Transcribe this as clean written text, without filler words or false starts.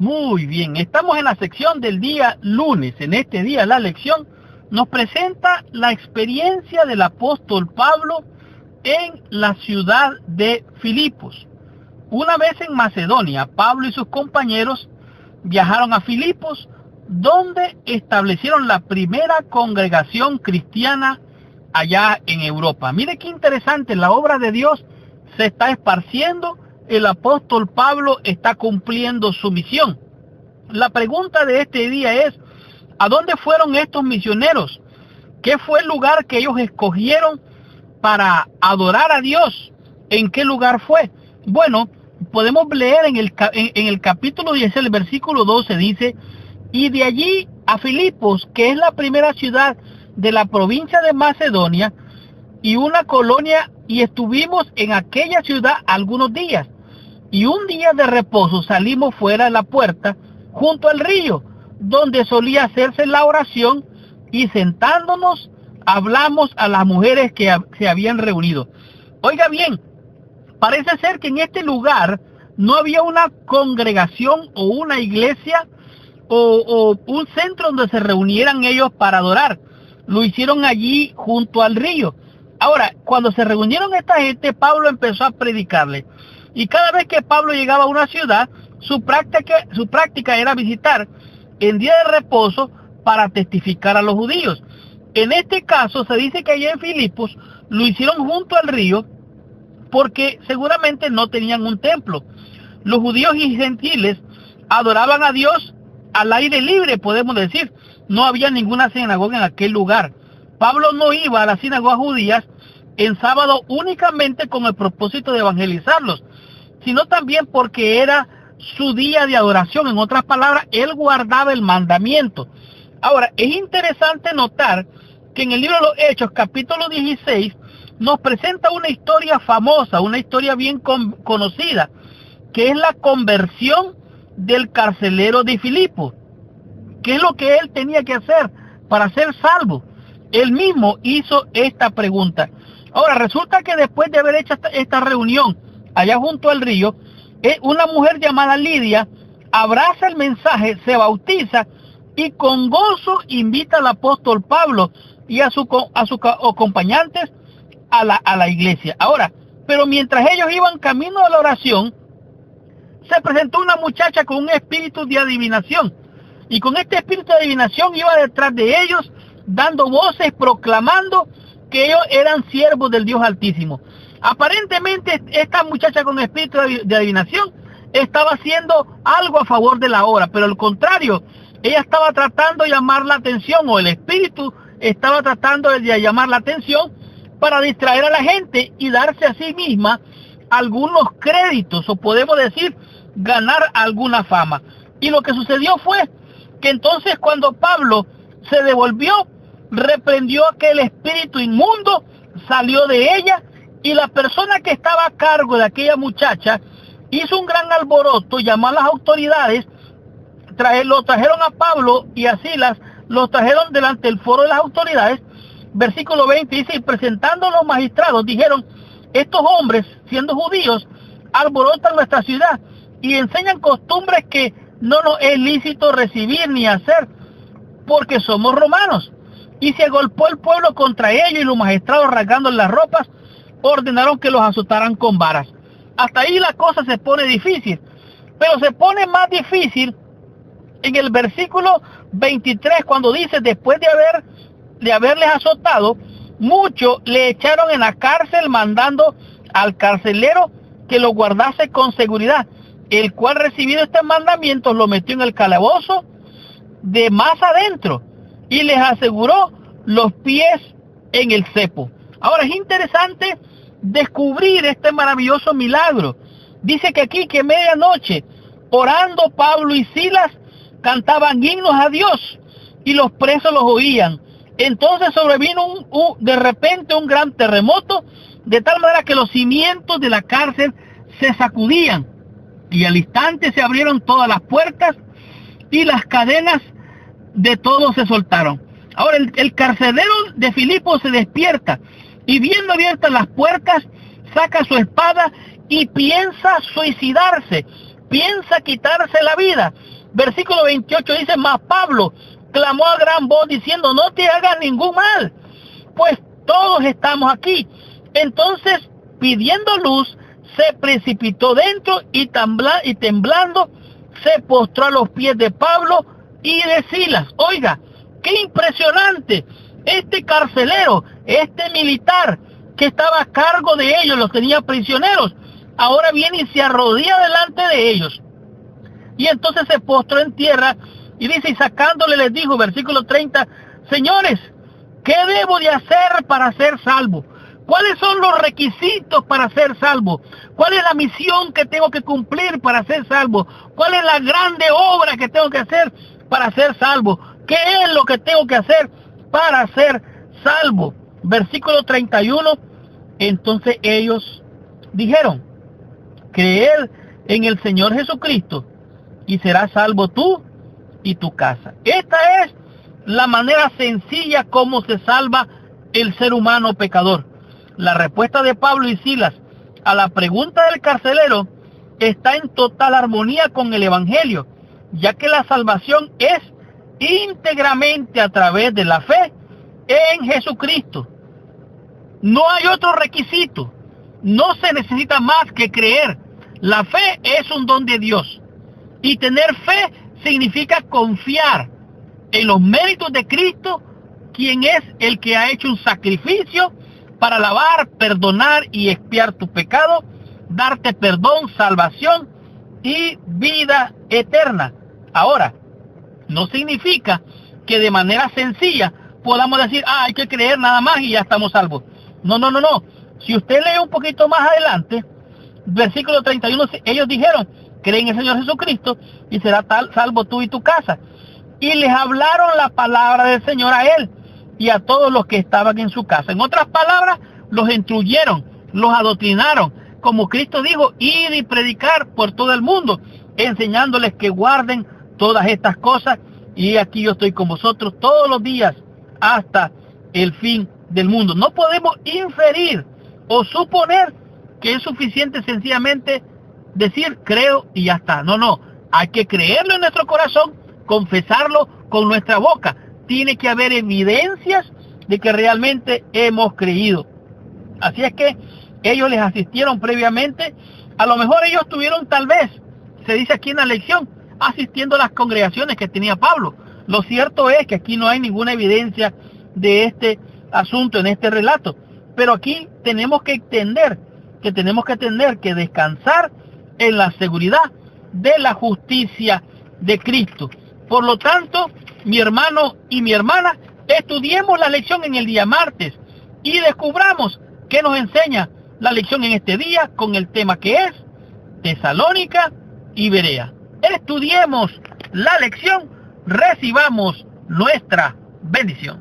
Muy bien, estamos en la sección del día lunes. En este día la lección nos presenta la experiencia del apóstol Pablo en la ciudad de Filipos. Una vez en Macedonia, Pablo y sus compañeros viajaron a Filipos, donde establecieron la primera congregación cristiana allá en Europa. Mire qué interesante, la obra de Dios se está esparciendo. El apóstol Pablo está cumpliendo su misión. La pregunta de este día es, ¿a dónde fueron estos misioneros? ¿Qué fue el lugar que ellos escogieron para adorar a Dios? ¿En qué lugar fue? Bueno, podemos leer en el capítulo 10, el versículo 12, dice, y de allí a Filipos, que es la primera ciudad de la provincia de Macedonia, y una colonia, y estuvimos en aquella ciudad algunos días. Y un día de reposo salimos fuera de la puerta, junto al río, donde solía hacerse la oración, y sentándonos, hablamos a las mujeres que se habían reunido. Oiga bien, parece ser que en este lugar no había una congregación o una iglesia o un centro donde se reunieran ellos para adorar. Lo hicieron allí junto al río. Ahora, cuando se reunieron esta gente, Pablo empezó a predicarle. Y cada vez que Pablo llegaba a una ciudad, su práctica era visitar en día de reposo para testificar a los judíos. En este caso se dice que allá en Filipos lo hicieron junto al río porque seguramente no tenían un templo. Los judíos y gentiles adoraban a Dios al aire libre, podemos decir. No había ninguna sinagoga en aquel lugar. Pablo no iba a las sinagogas judías en sábado únicamente con el propósito de evangelizarlos, sino también porque era su día de adoración. En otras palabras, él guardaba el mandamiento. Ahora, es interesante notar que en el libro de los Hechos, capítulo 16, nos presenta una historia famosa, una historia bien conocida, que es la conversión del carcelero de Filipos. ¿Qué es lo que él tenía que hacer para ser salvo? Él mismo hizo esta pregunta. Ahora, resulta que después de haber hecho esta reunión allá junto al río, una mujer llamada Lidia abraza el mensaje, se bautiza y con gozo invita al apóstol Pablo y a sus acompañantes a la iglesia. Ahora, pero mientras ellos iban camino a la oración, se presentó una muchacha con un espíritu de adivinación. Y con este espíritu de adivinación iba detrás de ellos, dando voces, proclamando que ellos eran siervos del Dios Altísimo. Aparentemente, esta muchacha con espíritu de adivinación estaba haciendo algo a favor de la obra, pero al contrario, ella estaba tratando de llamar la atención, o el espíritu estaba tratando de llamar la atención para distraer a la gente y darse a sí misma algunos créditos, o podemos decir, ganar alguna fama. Y lo que sucedió fue que entonces cuando Pablo se devolvió, reprendió aquel espíritu inmundo, salió de ella, y la persona que estaba a cargo de aquella muchacha hizo un gran alboroto, llamó a las autoridades, lo trajeron a Pablo y a Silas, los trajeron delante del foro de las autoridades. Versículo 20 dice, y presentando a los magistrados, dijeron, estos hombres, siendo judíos, alborotan nuestra ciudad y enseñan costumbres que no nos es lícito recibir ni hacer, porque somos romanos. Y se agolpó el pueblo contra ellos, y los magistrados, rasgando las ropas, ordenaron que los azotaran con varas. Hasta ahí la cosa se pone difícil, pero se pone más difícil en el versículo 23, cuando dice, después de haberles azotado, muchos le echaron en la cárcel, mandando al carcelero que lo guardase con seguridad, el cual, recibido este mandamiento, lo metió en el calabozo de más adentro y les aseguró los pies en el cepo. Ahora, es interesante descubrir este maravilloso milagro. Dice que aquí, que medianoche, orando, Pablo y Silas cantaban himnos a Dios y los presos los oían. Entonces sobrevino de repente un gran terremoto, de tal manera que los cimientos de la cárcel se sacudían, y al instante se abrieron todas las puertas y las cadenas de todos se soltaron. Ahora el carcelero de Filipos se despierta, y viendo abiertas las puertas, saca su espada y piensa suicidarse, piensa quitarse la vida. Versículo 28 dice, mas Pablo clamó a gran voz diciendo, no te hagas ningún mal, pues todos estamos aquí. Entonces, pidiendo luz, se precipitó dentro y temblando, se postró a los pies de Pablo y de Silas. Oiga, qué impresionante. Este carcelero, este militar que estaba a cargo de ellos, los tenía prisioneros, ahora viene y se arrodilla delante de ellos. Y entonces se postró en tierra y dice, y sacándole les dijo, versículo 30, señores, ¿qué debo de hacer para ser salvo? ¿Cuáles son los requisitos para ser salvo? ¿Cuál es la misión que tengo que cumplir para ser salvo? ¿Cuál es la grande obra que tengo que hacer para ser salvo? ¿Qué es lo que tengo que hacer para ser salvo? Versículo 31, entonces ellos dijeron, creer en el Señor Jesucristo y serás salvo tú y tu casa. Esta es la manera sencilla como se salva el ser humano pecador. La respuesta de Pablo y Silas a la pregunta del carcelero está en total armonía con el Evangelio, ya que la salvación es íntegramente a través de la fe en Jesucristo. No hay otro requisito, no se necesita más que creer. La fe es un don de Dios y tener fe significa confiar en los méritos de Cristo, quien es el que ha hecho un sacrificio para lavar, perdonar y expiar tu pecado, darte perdón, salvación y vida eterna. Ahora, no significa que de manera sencilla podamos decir, hay que creer nada más y ya estamos salvos. No. Si usted lee un poquito más adelante, versículo 31, ellos dijeron, cree en el Señor Jesucristo y será salvo tú y tu casa. Y les hablaron la palabra del Señor a él y a todos los que estaban en su casa. En otras palabras, los instruyeron, los adoctrinaron, como Cristo dijo, ir y predicar por todo el mundo, enseñándoles que guarden todas estas cosas, y aquí yo estoy con vosotros todos los días hasta el fin del mundo. No podemos inferir o suponer que es suficiente sencillamente decir creo y ya está. No, hay que creerlo en nuestro corazón, confesarlo con nuestra boca. Tiene que haber evidencias de que realmente hemos creído. Así es que ellos les asistieron previamente. A lo mejor ellos tuvieron, tal vez, se dice aquí en la lección, asistiendo a las congregaciones que tenía Pablo. Lo cierto es que aquí no hay ninguna evidencia de este asunto en este relato. Pero aquí tenemos que entender que descansar en la seguridad de la justicia de Cristo. Por lo tanto, mi hermano y mi hermana, estudiemos la lección en el día martes y descubramos qué nos enseña la lección en este día con el tema que es Tesalónica y Berea. Estudiemos la lección, recibamos nuestra bendición.